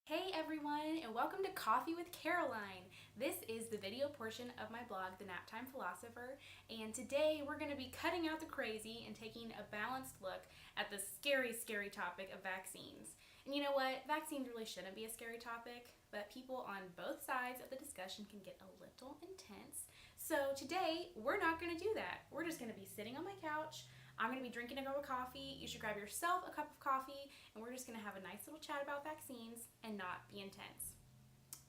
Hey everyone, and welcome to Coffee with Caroline. This is the video portion of my blog, the Naptime Philosopher, and today we're going to be cutting out the crazy and taking a balanced look at the scary topic of vaccines. And you know what? Vaccines really shouldn't be a scary topic, but people on both sides of the discussion can get a little intense. So today, we're not going to do that. We're just going to be sitting on my couch. I'm going to be drinking a cup of coffee. You should grab yourself a cup of coffee, and we're just going to have a nice little chat about vaccines and not be intense.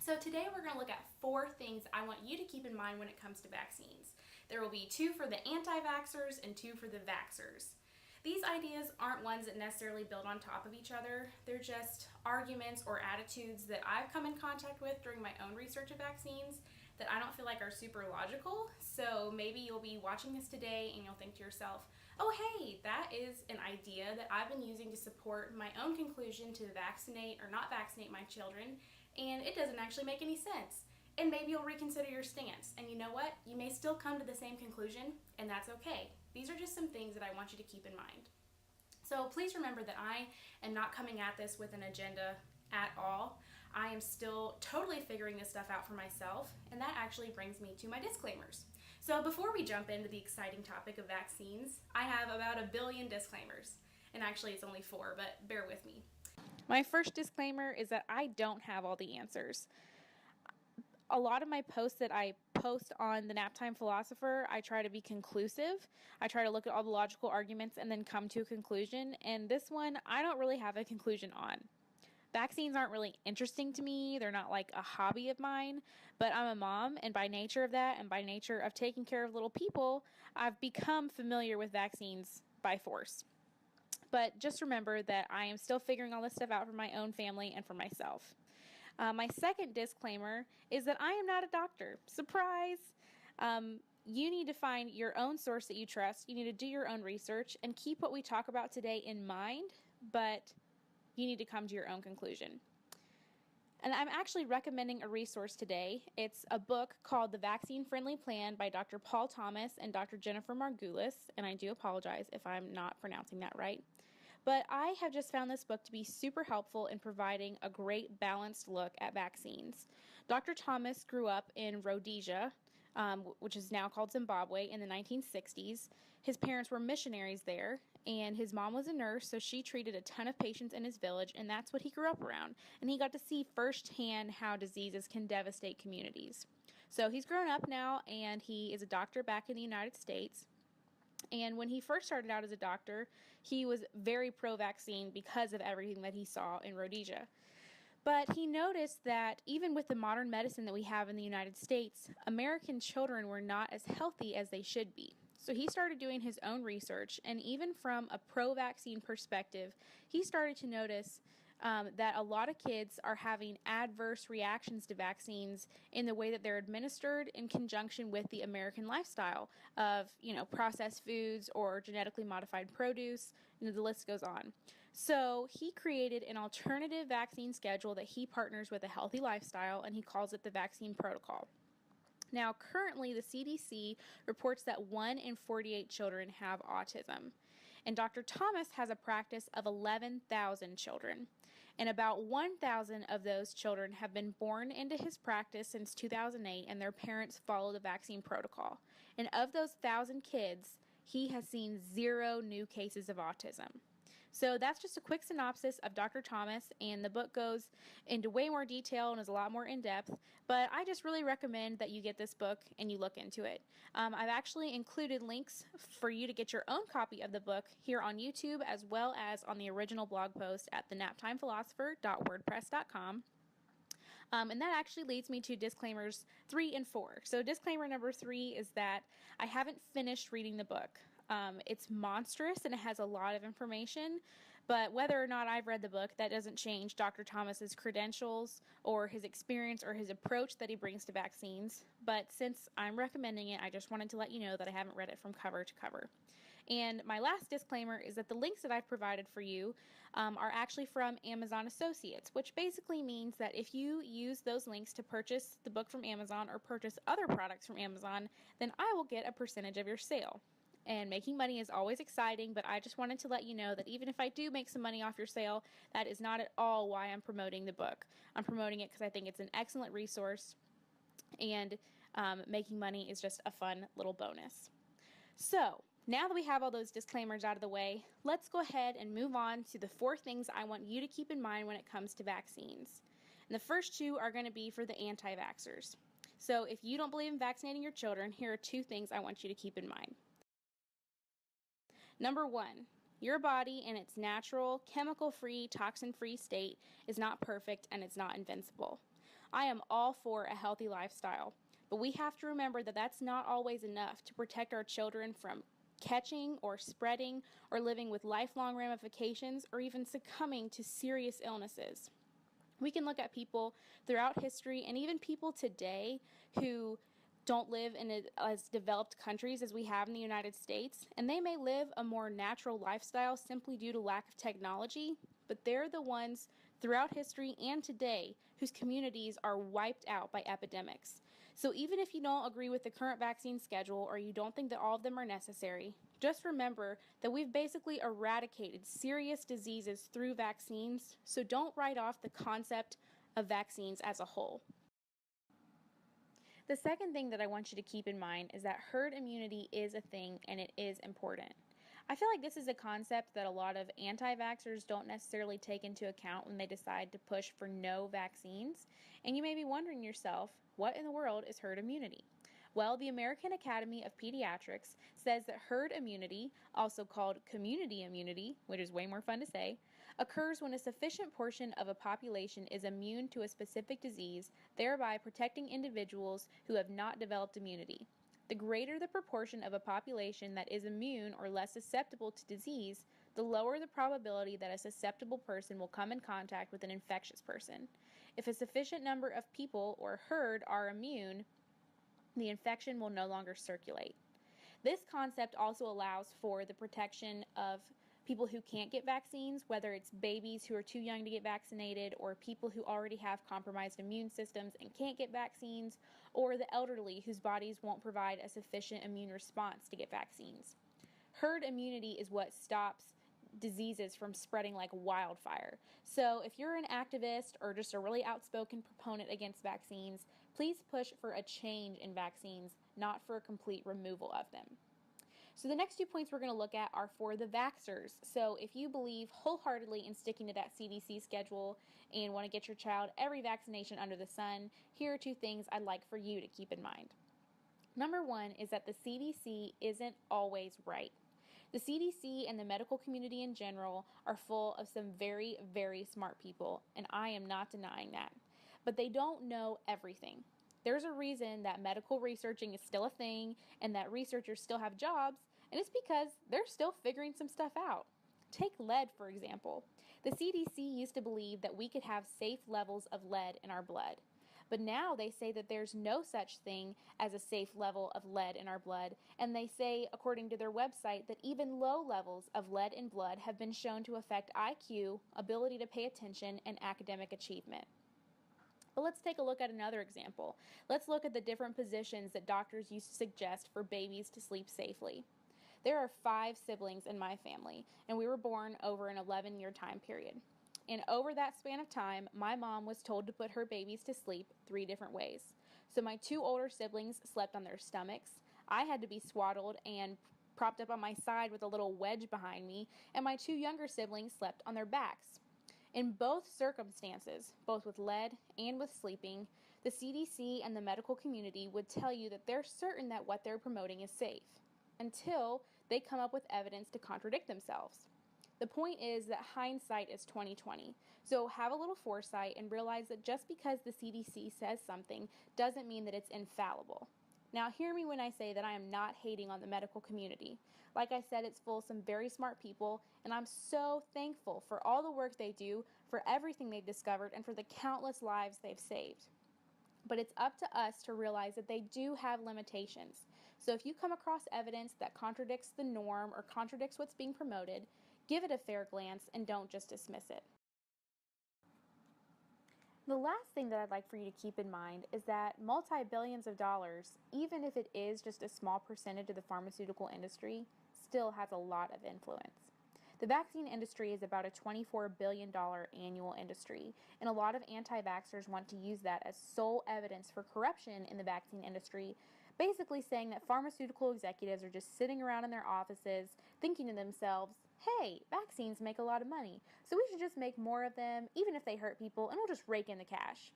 So today we're going to look at 4 things I want you to keep in mind when it comes to vaccines. There will be 2 for the anti-vaxxers and 2 for the vaxxers. These ideas aren't ones that necessarily build on top of each other. They're just arguments or attitudes that I've come in contact with during my own research of vaccines that I don't feel like are super logical. So maybe you'll be watching this today and you'll think to yourself, oh hey, that is an idea that I've been using to support my own conclusion to vaccinate or not vaccinate my children, and it doesn't actually make any sense. And maybe you'll reconsider your stance. And you know what? You may still come to the same conclusion, and that's okay. These are just some things that I want you to keep in mind. So please remember that I am not coming at this with an agenda at all. I am still totally figuring this stuff out for myself, and that actually brings me to my disclaimers. So before we jump into the exciting topic of vaccines, I have about a billion disclaimers. And actually it's only 4, but bear with me. My first disclaimer is that I don't have all the answers. A lot of my posts that I post on the Naptime Philosopher, I try to be conclusive. I try to look at all the logical arguments and then come to a conclusion. And this one, I don't really have a conclusion on. Vaccines aren't really interesting to me. They're not like a hobby of mine, but I'm a mom, and by nature of that and by nature of taking care of little people, I've become familiar with vaccines by force. But just remember that I am still figuring all this stuff out for my own family and for myself. My second disclaimer is that I am not a doctor. Surprise! You need to find your own source that you trust. You need to do your own research and keep what we talk about today in mind, but you need to come to your own conclusion. And I'm actually recommending a resource today. It's a book called The Vaccine Friendly Plan by Dr. Paul Thomas and Dr. Jennifer Margulis, and I do apologize if I'm not pronouncing that right. But I have just found this book to be super helpful in providing a great balanced look at vaccines. Dr. Thomas grew up in Rhodesia, which is now called Zimbabwe, in the 1960s. His parents were missionaries there, and his mom was a nurse, so she treated a ton of patients in his village, and that's what he grew up around. And he got to see firsthand how diseases can devastate communities. So he's grown up now, and he is a doctor back in the United States. And when he first started out as a doctor, he was very pro-vaccine because of everything that he saw in Rhodesia. But he noticed that even with the modern medicine that we have in the United States, American children were not as healthy as they should be. So he started doing his own research, and even from a pro-vaccine perspective, he started to notice that a lot of kids are having adverse reactions to vaccines in the way that they're administered in conjunction with the American lifestyle of, processed foods or genetically modified produce, the list goes on. So he created an alternative vaccine schedule that he partners with a healthy lifestyle, and he calls it the vaccine protocol. Now, currently, the CDC reports that 1 in 48 children have autism. And Dr. Thomas has a practice of 11,000 children. And about 1,000 of those children have been born into his practice since 2008, and their parents follow the vaccine protocol. And of those 1,000 kids, he has seen 0 new cases of autism. So that's just a quick synopsis of Dr. Thomas, and the book goes into way more detail and is a lot more in-depth, but I just really recommend that you get this book and you look into it. I've actually included links for you to get your own copy of the book here on YouTube, as well as on the original blog post at thenaptimephilosopher.wordpress.com. And that actually leads me to disclaimers 3 and 4. So disclaimer number 3 is that I haven't finished reading the book. It's monstrous and it has a lot of information, but whether or not I've read the book, that doesn't change Dr. Thomas's credentials or his experience or his approach that he brings to vaccines. But since I'm recommending it, I just wanted to let you know that I haven't read it from cover to cover. And my last disclaimer is that the links that I've provided for you are actually from Amazon Associates, which basically means that if you use those links to purchase the book from Amazon or purchase other products from Amazon, then I will get a percentage of your sale. And making money is always exciting, but I just wanted to let you know that even if I do make some money off your sale, that is not at all why I'm promoting the book. I'm promoting it because I think it's an excellent resource, and making money is just a fun little bonus. So, now that we have all those disclaimers out of the way, let's go ahead and move on to the 4 things I want you to keep in mind when it comes to vaccines. And the first 2 are going to be for the anti-vaxxers. So, if you don't believe in vaccinating your children, here are 2 things I want you to keep in mind. Number 1, your body in its natural, chemical-free, toxin-free state is not perfect and it's not invincible. I am all for a healthy lifestyle, but we have to remember that that's not always enough to protect our children from catching or spreading or living with lifelong ramifications or even succumbing to serious illnesses. We can look at people throughout history and even people today who don't live in as developed countries as we have in the United States, and they may live a more natural lifestyle simply due to lack of technology, but they're the ones throughout history and today whose communities are wiped out by epidemics. So even if you don't agree with the current vaccine schedule or you don't think that all of them are necessary, just remember that we've basically eradicated serious diseases through vaccines, so don't write off the concept of vaccines as a whole. The second thing that I want you to keep in mind is that herd immunity is a thing and it is important. I feel like this is a concept that a lot of anti-vaxxers don't necessarily take into account when they decide to push for no vaccines, and you may be wondering yourself, what in the world is herd immunity? Well, the American Academy of Pediatrics says that herd immunity, also called community immunity, which is way more fun to say, occurs when a sufficient portion of a population is immune to a specific disease, thereby protecting individuals who have not developed immunity. The greater the proportion of a population that is immune or less susceptible to disease, the lower the probability that a susceptible person will come in contact with an infectious person. If a sufficient number of people or herd are immune, the infection will no longer circulate. This concept also allows for the protection of people who can't get vaccines, whether it's babies who are too young to get vaccinated, or people who already have compromised immune systems and can't get vaccines, or the elderly whose bodies won't provide a sufficient immune response to get vaccines. Herd immunity is what stops diseases from spreading like wildfire. So if you're an activist or just a really outspoken proponent against vaccines, please push for a change in vaccines, not for a complete removal of them. So the next 2 points we're going to look at are for the vaxxers. So if you believe wholeheartedly in sticking to that CDC schedule and want to get your child every vaccination under the sun, here are 2 things I'd like for you to keep in mind. Number 1 is that the CDC isn't always right. The CDC and the medical community in general are full of some very, very smart people, and I am not denying that. But they don't know everything. There's a reason that medical researching is still a thing and that researchers still have jobs, and it's because they're still figuring some stuff out. Take lead, for example. The CDC used to believe that we could have safe levels of lead in our blood. But now they say that there's no such thing as a safe level of lead in our blood, and they say, according to their website, that even low levels of lead in blood have been shown to affect IQ, ability to pay attention, and academic achievement. But let's take a look at another example. Let's look at the different positions that doctors used to suggest for babies to sleep safely. There are 5 siblings in my family, and we were born over an 11-year time period. And over that span of time, my mom was told to put her babies to sleep 3 different ways. So my 2 older siblings slept on their stomachs. I had to be swaddled and propped up on my side with a little wedge behind me, and my 2 younger siblings slept on their backs. In both circumstances, both with lead and with sleeping, the CDC and the medical community would tell you that they're certain that what they're promoting is safe, until they come up with evidence to contradict themselves. The point is that hindsight is 20/20. So have a little foresight and realize that just because the CDC says something doesn't mean that it's infallible. Now hear me when I say that I am not hating on the medical community. Like I said, it's full of some very smart people, and I'm so thankful for all the work they do, for everything they've discovered, and for the countless lives they've saved. But it's up to us to realize that they do have limitations. So if you come across evidence that contradicts the norm or contradicts what's being promoted, give it a fair glance and don't just dismiss it. The last thing that I'd like for you to keep in mind is that multi-billions of dollars, even if it is just a small percentage of the pharmaceutical industry, still has a lot of influence. The vaccine industry is about a $24 billion annual industry, and a lot of anti-vaxxers want to use that as sole evidence for corruption in the vaccine industry, basically saying that pharmaceutical executives are just sitting around in their offices thinking to themselves, hey, vaccines make a lot of money, so we should just make more of them, even if they hurt people, and we'll just rake in the cash.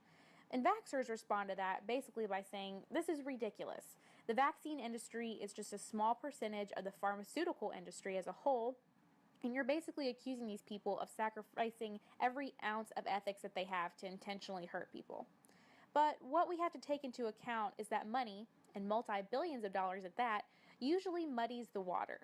And vaxxers respond to that basically by saying, this is ridiculous. The vaccine industry is just a small percentage of the pharmaceutical industry as a whole, and you're basically accusing these people of sacrificing every ounce of ethics that they have to intentionally hurt people. But what we have to take into account is that money, and multi-billions of dollars at that, usually muddies the water.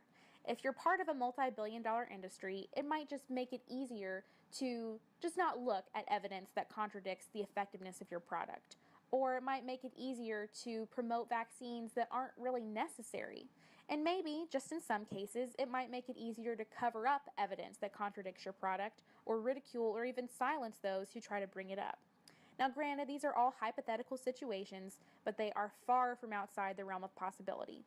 If you're part of a multi-billion dollar industry, it might just make it easier to just not look at evidence that contradicts the effectiveness of your product. Or it might make it easier to promote vaccines that aren't really necessary. And maybe, just in some cases, it might make it easier to cover up evidence that contradicts your product, or ridicule or even silence those who try to bring it up. Now, granted, these are all hypothetical situations, but they are far from outside the realm of possibility.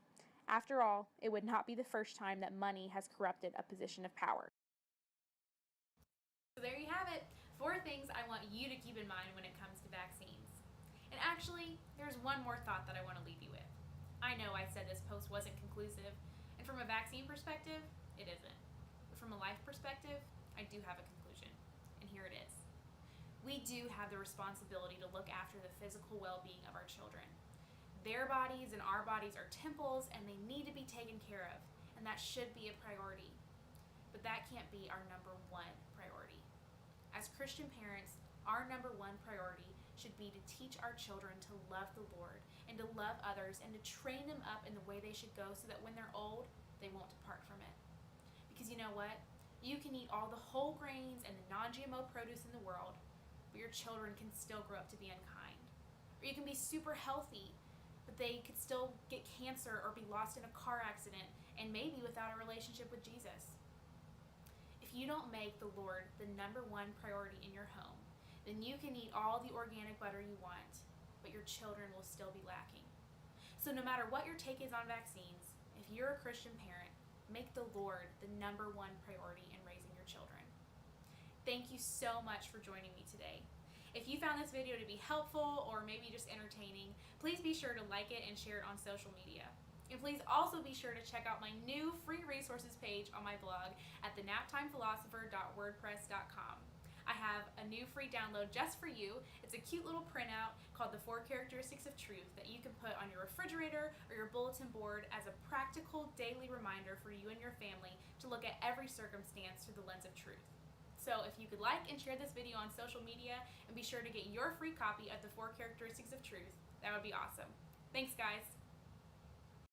After all, it would not be the first time that money has corrupted a position of power. So there you have it, 4 things I want you to keep in mind when it comes to vaccines. And actually, there's one more thought that I want to leave you with. I know I said this post wasn't conclusive, and from a vaccine perspective, it isn't. But from a life perspective, I do have a conclusion, and here it is. We do have the responsibility to look after the physical well-being of our children. Their bodies and our bodies are temples, and they need to be taken care of, and that should be a priority. But that can't be our number 1 priority. As Christian parents, our number 1 priority should be to teach our children to love the Lord and to love others and to train them up in the way they should go so that when they're old, they won't depart from it. Because you know what? You can eat all the whole grains and the non-GMO produce in the world, but your children can still grow up to be unkind. Or you can be super healthy, but they could still get cancer or be lost in a car accident and maybe without a relationship with Jesus. If you don't make the Lord the number 1 priority in your home, then you can eat all the organic butter you want, but your children will still be lacking. So no matter what your take is on vaccines, if you're a Christian parent, make the Lord the number 1 priority in raising your children. Thank you so much for joining me today. If you found this video to be helpful or maybe just entertaining, please be sure to like it and share it on social media. And please also be sure to check out my new free resources page on my blog at thenaptimephilosopher.wordpress.com. I have a new free download just for you. It's a cute little printout called the 4 Characteristics of Truth that you can put on your refrigerator or your bulletin board as a practical daily reminder for you and your family to look at every circumstance through the lens of truth. So if you could like and share this video on social media and be sure to get your free copy of the 4 Characteristics of Truth, that would be awesome. Thanks, guys.